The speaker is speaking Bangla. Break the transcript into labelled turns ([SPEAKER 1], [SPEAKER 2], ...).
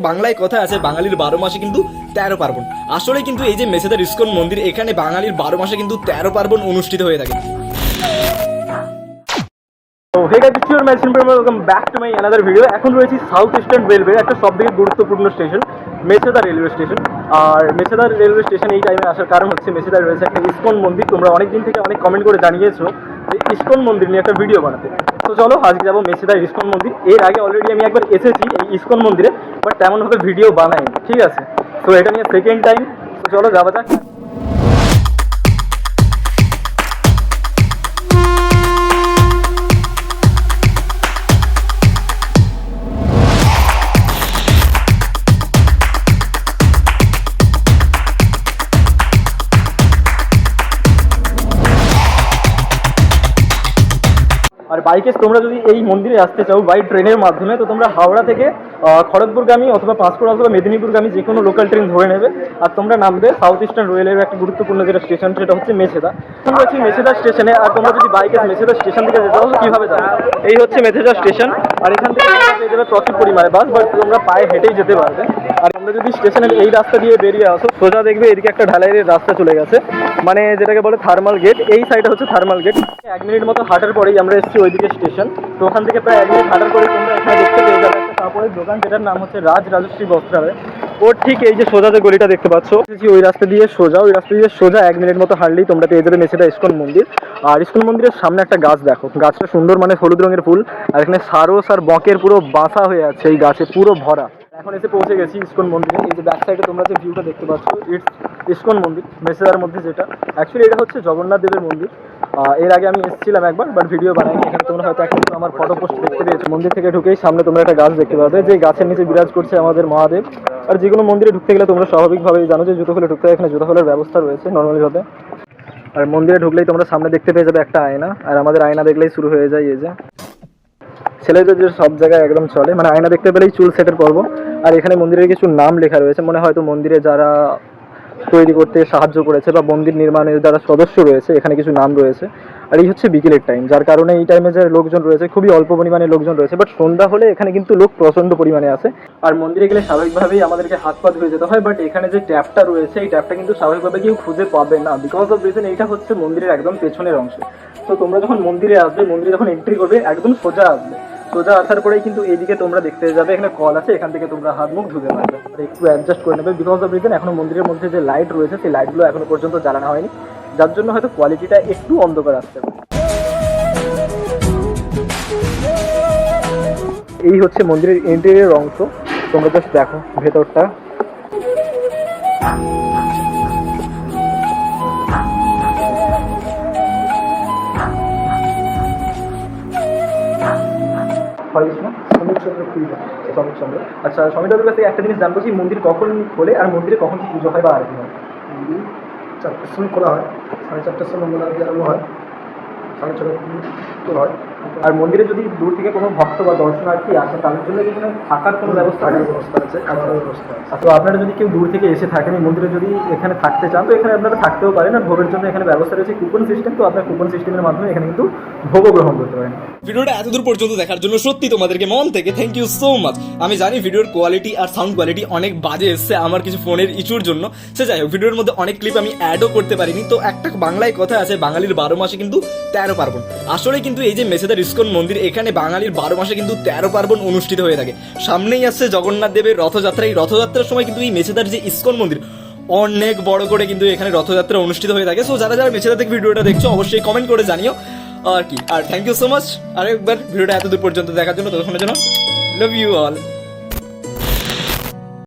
[SPEAKER 1] বাংলায় কথা আছে, বাঙালির 12 মাসে কিন্তু 13 পার্বণ। আসলে কিন্তু এই যে মেছেদার ইস্কন মন্দির, এখানে বাঙালির 12 মাসে কিন্তু 13 পার্বণ অনুষ্ঠিত হয়ে থাকে। তো hey guys, it's your matching Prem, welcome back to my another video. এখন রয়েছি সাউথ ইস্টার্ন রেলওয়ে, একটা সবথেকে গুরুত্বপূর্ণ স্টেশন মেছেদা রেলওয়ে স্টেশন। আর মেছেদা রেলওয়ে স্টেশন এই টাইমে আসার কারণ হচ্ছে মেছেদা রয়েছে একটা ইস্কন মন্দির। তোমরা অনেক দিন থেকে অনেক কমেন্ট করে জানিয়েছো যে ইস্কন মন্দির নিয়ে একটা ভিডিও বানাতে। তো চলো আজকে যাবো মেছেদা ইস্কন মন্দির। এর আগে অলরেডি আমি একবার এসেছি এই ইস্কন মন্দিরে, বাট তেমনভাবে ভিডিও বানাইনি, ঠিক আছে? তো এটা নিয়ে সেকেন্ড টাইম। তো চলো যাওয়া যাক। আর বাইকে তোমরা যদি এই মন্দিরে আসতে চাও বাই ট্রেনের মাধ্যমে, তো তোমরা হাওড়া থেকে খড়গপুরগামী অথবা পাঁশকুড়া অথবা মেদিনীপুরগামী যে কোনো লোকাল ট্রেন ধরে নেবে। আর তোমরা নামবে সাউথ ইস্টার্ন রেলওয়ের একটা গুরুত্বপূর্ণ যেটা স্টেশন, সেটা হচ্ছে মেছেদা। তোমরা আছি মেছেদা স্টেশনে। আর তোমরা যদি বাইকে মেছেদা স্টেশন থেকে যেতে চাও কীভাবে যাবে? এই হচ্ছে মেছেদা স্টেশন। আর এখান থেকে পেয়ে যাবে প্রচুর পরিমাণে বাস, বাট তোমরা পায়ে হেঁটেই যেতে পারবে। আর তোমরা যদি স্টেশনের এই রাস্তা দিয়ে বেরিয়ে আসো, সোজা দেখবে এদিকে একটা ঢালাইয়ের রাস্তা চলে গেছে, মানে যেটাকে বলে থার্মাল গেট। এই সাইডে হচ্ছে থার্মাল গেট। 1 মিনিট মতো হাঁটার পরেই আমরা এসেছি ওইদিকে স্টেশন। তো ওখান থেকে প্রায় 1 মিনিট হাঁটার পরে তোমরা এখানে দেখতে পেয়ে যাবে একটা কাপড়ের দোকান, যেটার নাম হচ্ছে রাজশ্রী বস্ত্রালয়। ওর ঠিক এই যে সোজা যে গলিটা দেখতে পাচ্ছ, ওই রাস্তা দিয়ে সোজা, ওই রাস্তা দিয়ে সোজা 1 মিনিট মতো হাঁটলেই তোমরা পেয়ে যাবে মেছেদা ইস্কন মন্দির। আর ইস্কন মন্দিরের সামনে একটা গাছ দেখো, গাছটা সুন্দর, মানে হলুদ রঙের ফুল। আর এখানে সারস আর বকের পুরো বাসা হয়ে আছে এই গাছে, পুরো ভরা। এখন এসে পৌঁছে গেছি ইস্কন মন্দিরে। এই যে ব্যাক সাইডে তোমরা যে ভিউটা দেখতে পাচ্ছ, ইটস ইস্কন মন্দির মেছেদার মধ্যে, যেটা অ্যাকচুয়ালি এটা হচ্ছে জগন্নাথ দেবের মন্দির। এর আগে আমি এসেছিলাম একবার, বাট ভিডিও বানাইনি। এখানে তোমরা হয়তো এখন আমার ফটো পোস্ট দেখতে পেয়েছো। মন্দির থেকে ঢুকেই সামনে তোমরা একটা গাছ দেখতে পাবে, যে গাছের নিচে বিরাজ করছে আমাদের মহাদেব। আর যে কোনো মন্দিরে ঢুকতে গেলে তোমরা স্বাভাবিকভাবেই জানো যে জুতো খুলে ঢুকতে হয়, এখানে জুতো খোলার ব্যবস্থা রয়েছে নর্মালিভাবে। আর মন্দিরে ঢুকলেই তোমরা সামনে দেখতে পেয়ে যাবে একটা আয়না। আর আমাদের আয়না দেখলেই শুরু হয়ে যায় এই যে ছেলেদের যে সব জায়গায় একদম চলে, মানে আয়না দেখতে পেলেই চুল সেটের পর্ব। আর এখানে মন্দিরের কিছু নাম লেখা রয়েছে, মনে হয়তো মন্দিরে যারা তৈরি করতে সাহায্য করেছে বা মন্দির নির্মাণের যারা সদস্য রয়েছে, এখানে কিছু নাম রয়েছে। আর এই হচ্ছে বিকেলের টাইম, যার কারণে এই টাইমে যে লোকজন রয়েছে খুবই অল্প পরিমাণে লোকজন রয়েছে, বাট সন্ধ্যা হলে এখানে কিন্তু লোক প্রচণ্ড পরিমাণে আসে। আর মন্দিরে গেলে স্বাভাবিকভাবেই আমাদেরকে হাত পা ধুয়ে যেতে হয়, বাট এখানে যে ট্যাপটা রয়েছে এই ট্যাপটা কিন্তু স্বাভাবিকভাবে কেউ খুঁজে পাবে না, বিকজ অফ রিজন এইটা হচ্ছে মন্দিরের একদম পেছনের অংশে। তো তোমরা যখন মন্দিরে আসবে, মন্দিরে যখন এন্ট্রি করবে একদম সোজা আসবে। সোজা আসার পরেই কিন্তু এইদিকে তোমরা দেখতে যাবে এখানে কল আছে, এখান থেকে তোমরা হাত মুখ ধুতে পারবে। একটু অ্যাডজাস্ট করে নেবে, বিকজ অফ রিজন এখনো মন্দিরের মধ্যে যে লাইট রয়েছে সেই লাইটগুলো এখনো পর্যন্ত জ্বালানো হয়নি, যার জন্য হয়তো কোয়ালিটিটা একটু অন্ধকার আসতে পারে। এই হচ্ছে মন্দিরের ইন্টেরিয়র অংশ, তোমরা জাস্ট দেখো ভেতরটা। আচ্ছা, সমীরচন্দ্র কাছ থেকে একটা জিনিস জানবো, যে মন্দির কখন খোলে আর মন্দিরে কখন কি পুজো হয় বা আরতি হয়?
[SPEAKER 2] 4টার সময় খোলা হয়, 4:30টার সময় মঙ্গল আরতি আরম্ভ হয়, 6:30 হয়।
[SPEAKER 1] আর মন্দিরে যদি দূর থেকে কোনো ভক্ত বা দর্শনার্থী আসে, তাদের জন্য কি এখানে থাকার কোনো ব্যবস্থা আছে?
[SPEAKER 2] ব্যবস্থা আছে, খাওয়ার ব্যবস্থা আছে।
[SPEAKER 1] তো আপনারা যদি কেউ দূর থেকে এসে থাকেন এই মন্দিরে, যদি এখানে থাকতে চান, তো এখানে আপনারা থাকতেও পারেন। আর ভোগের জন্য এখানে ব্যবস্থা রয়েছে কুপন সিস্টেম, তো আপনার কুপন সিস্টেমের মাধ্যমে এখানে কিন্তু ভোগও গ্রহণ করতে পারেন। ভিডিওটা এতদূর পর্যন্ত দেখার জন্য সত্যি তোমাদেরকে মন থেকে থ্যাংক ইউ সো মাচ। আমি জানি ভিডিওর কোয়ালিটি আর সাউন্ড কোয়ালিটি অনেক বাজে এসছে আমার কিছু ফোনের ইস্যুর জন্য। সে যাই হোক, ভিডিওর মধ্যে অনেক ক্লিপ আমি অ্যাডও করতে পারিনি। তো একটা বাংলায় কথা আছে, বাঙালির 12 মাসে কিন্তু 13 পার্বণ। আসলে কিন্তু এই যে মেছেদার ইস্কন মন্দির, এখানে বাঙালির 12 মাসে কিন্তু 13 পার্বণ অনুষ্ঠিত হয়ে থাকে। সামনেই আসছে জগন্নাথ দেবের রথযাত্রা। এই রথযাত্রার সময় কিন্তু এই মেছেদার যে ইস্কন মন্দির অনেক বড় করে কিন্তু এখানে রথযাত্রা অনুষ্ঠিত হয়ে থাকে। সো যারা যারা মেছেদা থেকে ভিডিওটা দেখছো অবশ্যই কমেন্ট করে জানিও আর কি। আর থ্যাংক ইউ সো মাচ আরেকবার ভিডিওটা এতদূর পর্যন্ত দেখার জন্য। ততক্ষণের জন্য লাভ ইউ অল।